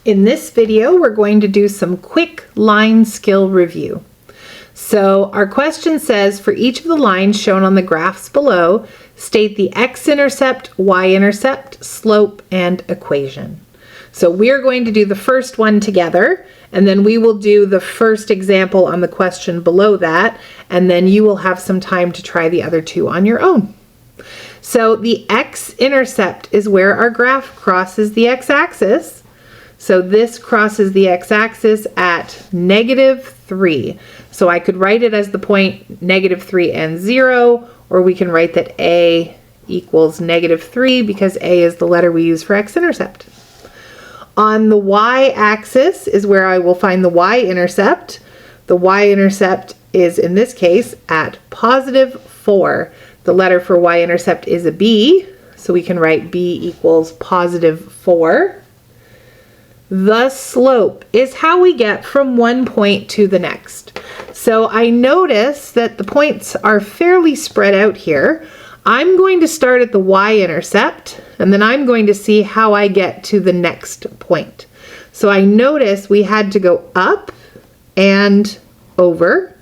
In this video, we're going to do some quick line skill review. So our question says, for each of the lines shown on the graphs below, state the x-intercept, y-intercept, slope, and equation. So we're going to do the first one together, and then we will do the first example on the question below that, and then you will have some time to try the other two on your own. So the x-intercept is where our graph crosses the x-axis. So this crosses the x-axis at -3. So I could write it as the point -3 and 0, or we can write that a equals -3 because a is the letter we use for x-intercept. On the y-axis is where I will find the y-intercept. The y-intercept is, in this case, at +4. The letter for y-intercept is a b, so we can write b equals +4. The slope is how we get from one point to the next. So I notice that the points are fairly spread out here. I'm going to start at the y-intercept, and then I'm going to see how I get to the next point. So I notice we had to go up and over.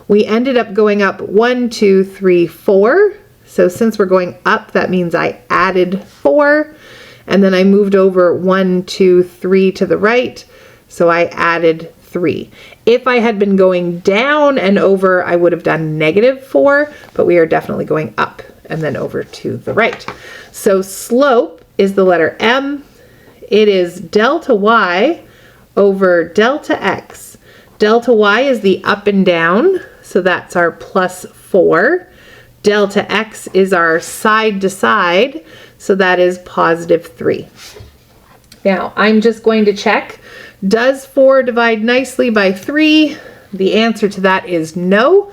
We ended up going up 1, 2, 3, 4. So since we're going up, that means I added 4. And then I moved over 1, 2, 3 to the right. So I added 3. If I had been going down and over, I would have done -4, but we are definitely going up and then over to the right. So slope is the letter M. It is delta y over delta x. Delta y is the up and down, so that's our +4. Delta x is our side to side, so that is +3. Now, I'm just going to check, does 4 divide nicely by 3? The answer to that is no.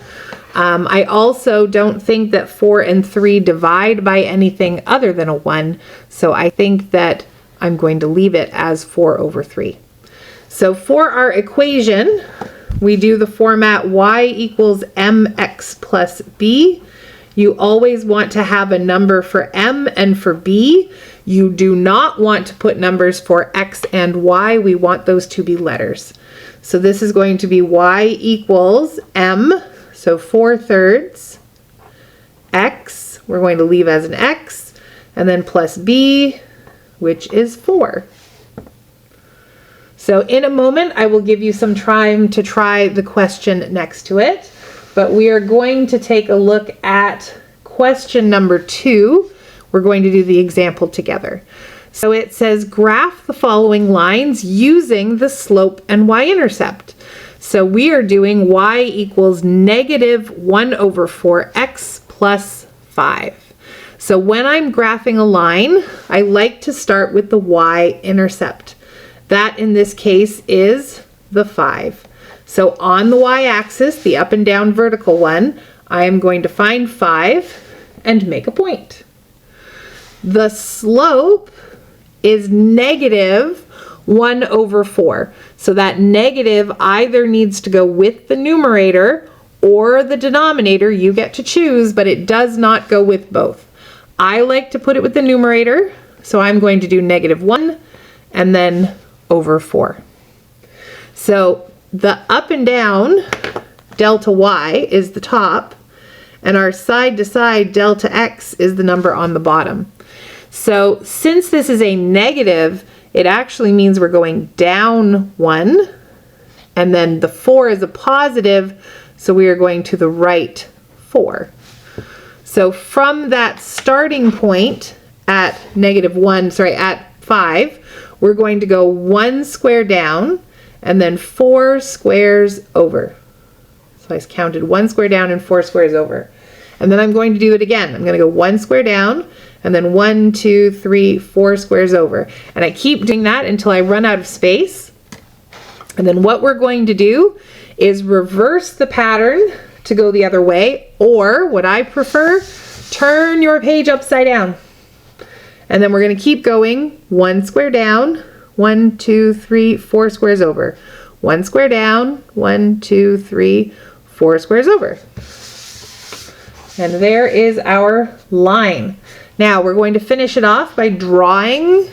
I also don't think that 4 and 3 divide by anything other than a 1, so I think that I'm going to leave it as 4 over 3. So for our equation, we do the format y equals mx plus b. You always want to have a number for m and for b. You do not want to put numbers for x and y. We want those to be letters. So this is going to be y equals m, so 4/3, x, we're going to leave as an x, and then plus b, which is 4. So in a moment, I will give you some time to try the question next to it. But we are going to take a look at question number 2. We're going to do the example together. So it says, graph the following lines using the slope and y-intercept. So we are doing y equals -1/4x plus 5. So when I'm graphing a line, I like to start with the y-intercept. That in this case is the 5. So on the y-axis, the up and down vertical one, I am going to find 5 and make a point. The slope is -1/4. So that negative either needs to go with the numerator or the denominator. You get to choose, but it does not go with both. I like to put it with the numerator, so I'm going to do -1 and then over 4. So the up and down, delta y, is the top, and our side to side, delta x, is the number on the bottom. So since this is a negative, it actually means we're going down 1, and then the 4 is a positive, so we are going to the right 4. So from that starting point at at 5, we're going to go 1 square down, and then 4 squares over. So I counted 1 square down and 4 squares over. And then I'm going to do it again. I'm going to go 1 square down, and then 1, 2, 3, 4 squares over. And I keep doing that until I run out of space. And then what we're going to do is reverse the pattern to go the other way, or what I prefer, turn your page upside down. And then we're going to keep going 1 square down, 1, 2, 3, 4 squares over. 1 square down, 1, 2, 3, 4 squares over. And there is our line. Now we're going to finish it off by drawing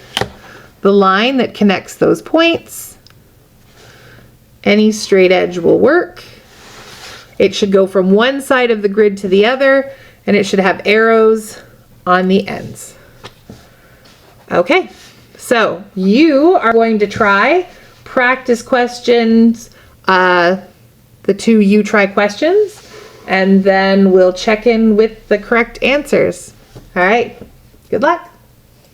the line that connects those points. Any straight edge will work. It should go from one side of the grid to the other, and it should have arrows on the ends. Okay, so you are going to try practice questions, the 2 you try questions, and then we'll check in with the correct answers. All right, good luck.